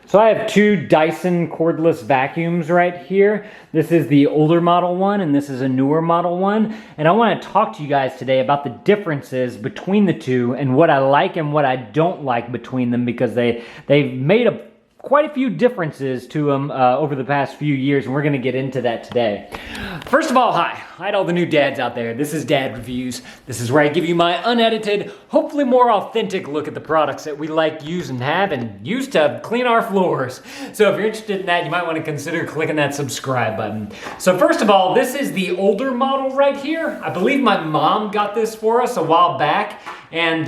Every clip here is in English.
So I have two Dyson cordless vacuums right here. This is the older model one and this is a newer model one. And I want to talk to you guys today about the differences between the two and what I like and what I don't like between them, because they've made quite a few differences to them over the past few years, and we're gonna get into that today. First of all, hi to all the new dads out there. This is Dad Reviews. This is where I give you my unedited, hopefully more authentic look at the products that we like, use, and have, and use to clean our floors. So if you're interested in that, you might wanna consider clicking that subscribe button. So first of all, this is the older model right here. I believe my mom got this for us a while back, and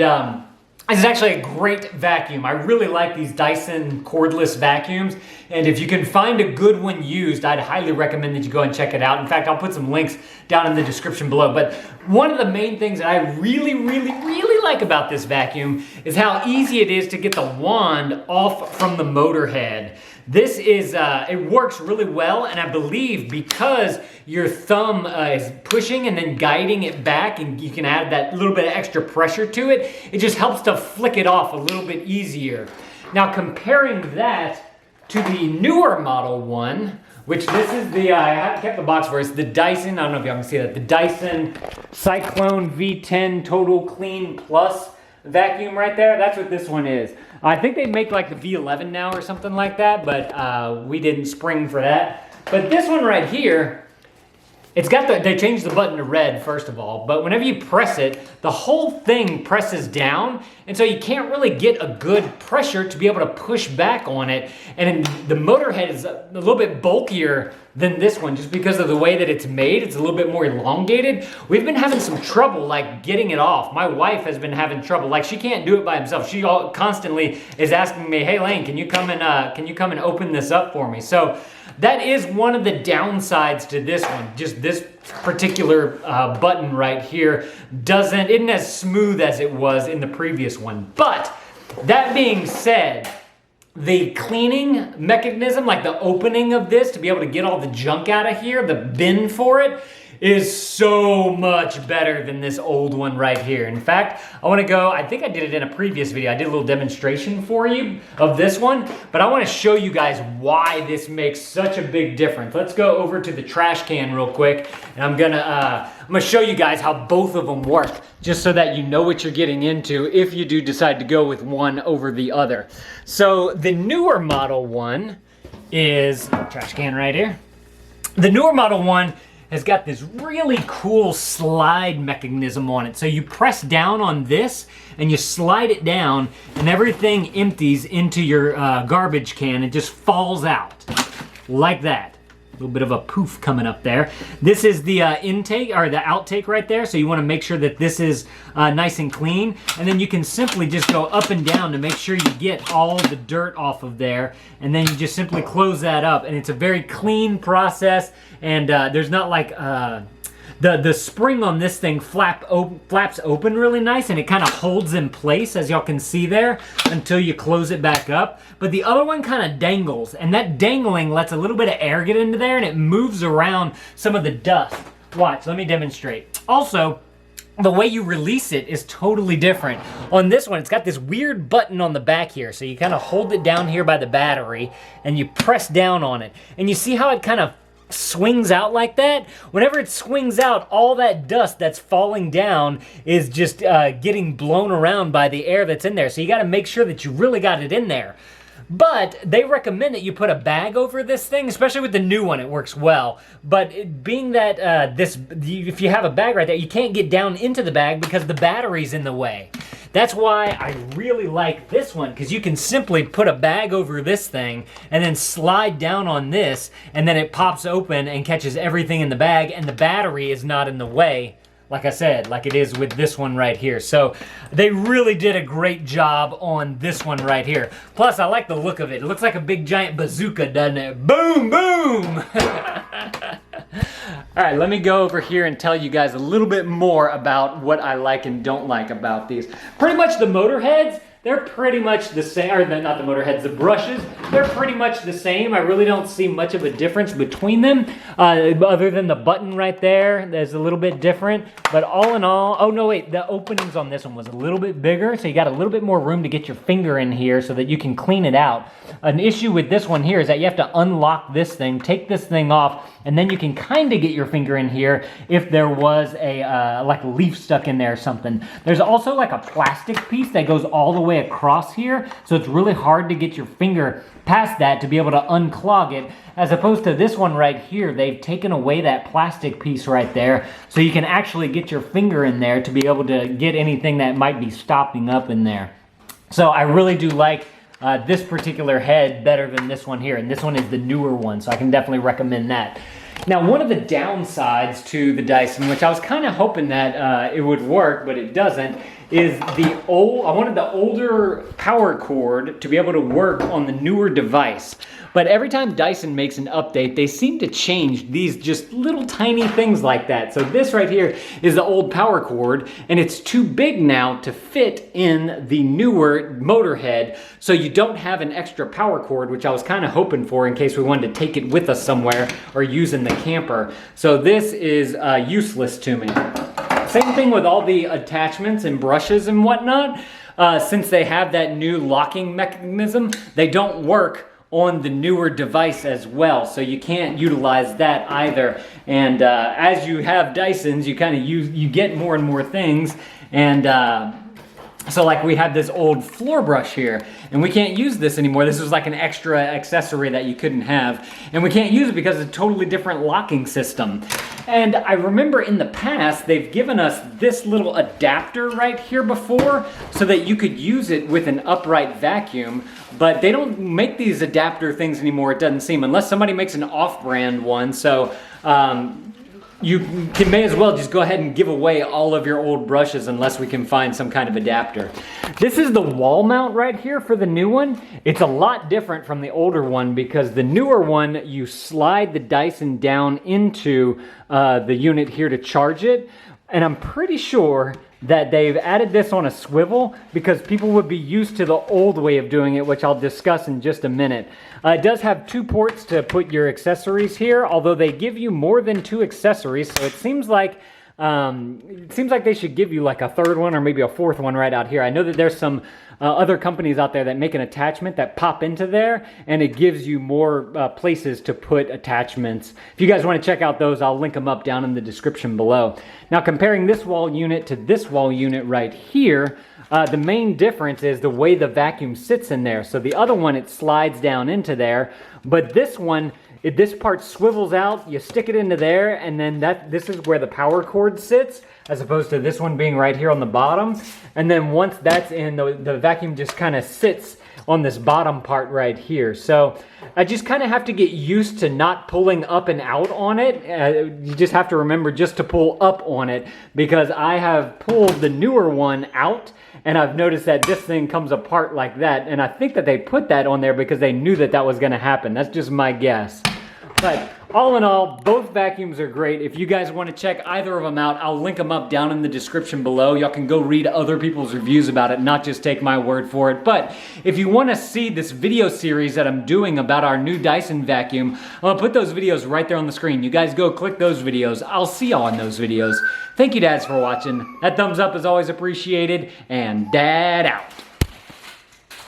this is actually a great vacuum. I really like these Dyson cordless vacuums, and if you can find a good one used, I'd highly recommend that you go and check it out. In fact, I'll put some links down in the description below. But one of the main things that I really like about this vacuum is how easy it is to get the wand off from the motor head. This is, it works really well, and I believe because your thumb is pushing and then guiding it back, and you can add that little bit of extra pressure to it, it just helps to flick it off a little bit easier. Now comparing that to the newer model one, which this is the, I haven't kept the box for us, the Dyson, I don't know if y'all can see that, the Dyson Cyclone V10 Total Clean Plus vacuum right there. That's what this one is. I think they make like the V11 now or something like that, but we didn't spring for that. But this one right here, it's got the, they changed the button to red first of all, but whenever you press it, the whole thing presses down, and so you can't really get a good pressure to be able to push back on it. And the motor head is a little bit bulkier than this one, just because of the way that it's made. It's a little bit more elongated. We've been having some trouble like getting it off. My wife has been having trouble. Like, she can't do it by herself. She constantly is asking me, "Hey Lane, can you come and open this up for me?" So that is one of the downsides to this one. Just this particular button right here isn't as smooth as it was in the previous one. But that being said, the cleaning mechanism, like the opening of this to be able to get all the junk out of here, the bin for it, is so much better than this old one right here. In fact, I want to go, I think I did it in a previous video. I did a little demonstration for you of this one, but I want to show you guys why this makes such a big difference. Let's go over to the trash can real quick, and I'm gonna show you guys how both of them work, just so that you know what you're getting into if you do decide to go with one over the other. So the newer model one is, trash can right here. The newer model one has got this really cool slide mechanism on it. So you press down on this and you slide it down, and everything empties into your garbage can. It just falls out like that. A little bit of a poof coming up there. This is the intake, or the outtake right there. So you want to make sure that this is nice and clean. And then you can simply just go up and down to make sure you get all the dirt off of there. And then you just simply close that up. And it's a very clean process. And there's not like, the spring on this thing flaps open really nice, and it kind of holds in place, as y'all can see there, until you close it back up. But the other one kind of dangles, and that dangling lets a little bit of air get into there, and it moves around some of the dust. Watch, let me demonstrate. Also, the way you release it is totally different. On this one, it's got this weird button on the back here, so you kind of hold it down here by the battery, and you press down on it. And you see how it kind of swings out like that? Whenever it swings out, all that dust that's falling down is just getting blown around by the air that's in there. So you got to make sure that you really got it in there. But they recommend that you put a bag over this thing, especially with the new one, it works well. But being that if you have a bag right there, you can't get down into the bag because the battery's in the way. That's why I really like this one, because you can simply put a bag over this thing and then slide down on this, and then it pops open and catches everything in the bag, and the battery is not in the way, like I said, like it is with this one right here. So they really did a great job on this one right here. Plus, I like the look of it. It looks like a big giant bazooka, doesn't it? Boom, boom! All right, let me go over here and tell you guys a little bit more about what I like and don't like about these. Pretty much the motor heads, they're pretty much the same, or not the motor heads, the brushes, they're pretty much the same. I really don't see much of a difference between them, other than the button right there, that's a little bit different. But all in all, oh no wait, the openings on this one was a little bit bigger, so you got a little bit more room to get your finger in here so that you can clean it out. An issue with this one here is that you have to unlock this thing, take this thing off, and then you can kind of get your finger in here if there was a like a leaf stuck in there or something. There's also like a plastic piece that goes all the way across here, so it's really hard to get your finger past that to be able to unclog it, as opposed to this one right here. They've taken away that plastic piece right there, so you can actually get your finger in there to be able to get anything that might be stopping up in there. So I really do like this particular head better than this one here, and this one is the newer one, so I can definitely recommend that. Now, one of the downsides to the Dyson, which I was kind of hoping that it would work, but it doesn't, is I wanted the older power cord to be able to work on the newer device. But every time Dyson makes an update, they seem to change these just little tiny things like that. So this right here is the old power cord, and it's too big now to fit in the newer motor head. So you don't have an extra power cord, which I was kind of hoping for in case we wanted to take it with us somewhere or use in the camper. So this is useless to me. Same thing with all the attachments and brushes and whatnot. Since they have that new locking mechanism, they don't work on the newer device as well, so you can't utilize that either. And as you have Dysons, you kind of you get more and more things, and so like we have this old floor brush here, and we can't use this anymore. This is like an extra accessory that you couldn't have, and we can't use it because it's a totally different locking system. And I remember in the past, they've given us this little adapter right here before so that you could use it with an upright vacuum, but they don't make these adapter things anymore, it doesn't seem, unless somebody makes an off-brand one. So you may as well just go ahead and give away all of your old brushes unless we can find some kind of adapter. This is the wall mount right here for the new one. It's a lot different from the older one because the newer one, you slide the Dyson down into the unit here to charge it. And I'm pretty sure that they've added this on a swivel because people would be used to the old way of doing it, which I'll discuss in just a minute. It does have 2 ports to put your accessories here, although they give you more than 2 accessories, so it seems like they should give you like a 3rd one or maybe a 4th one right out here. I know that there's some other companies out there that make an attachment that pop into there, and it gives you more places to put attachments. If you guys want to check out those, I'll link them up down in the description below. Now, comparing this wall unit to this wall unit right here, the main difference is the way the vacuum sits in there. So the other one, it slides down into there, but this one, this part swivels out, you stick it into there, and then this is where the power cord sits, as opposed to this one being right here on the bottom. And then once that's in, the vacuum just kind of sits on this bottom part right here. So I just kind of have to get used to not pulling up and out on it. You just have to remember just to pull up on it, because I have pulled the newer one out, and I've noticed that this thing comes apart like that. And I think that they put that on there because they knew that that was going to happen. That's just my guess. But all in all, both vacuums are great. If you guys want to check either of them out, I'll link them up down in the description below. Y'all can go read other people's reviews about it, not just take my word for it. But if you want to see this video series that I'm doing about our new Dyson vacuum, I'm going to put those videos right there on the screen. You guys go click those videos. I'll see y'all in those videos. Thank you, dads, for watching. That thumbs up is always appreciated. And Dad out.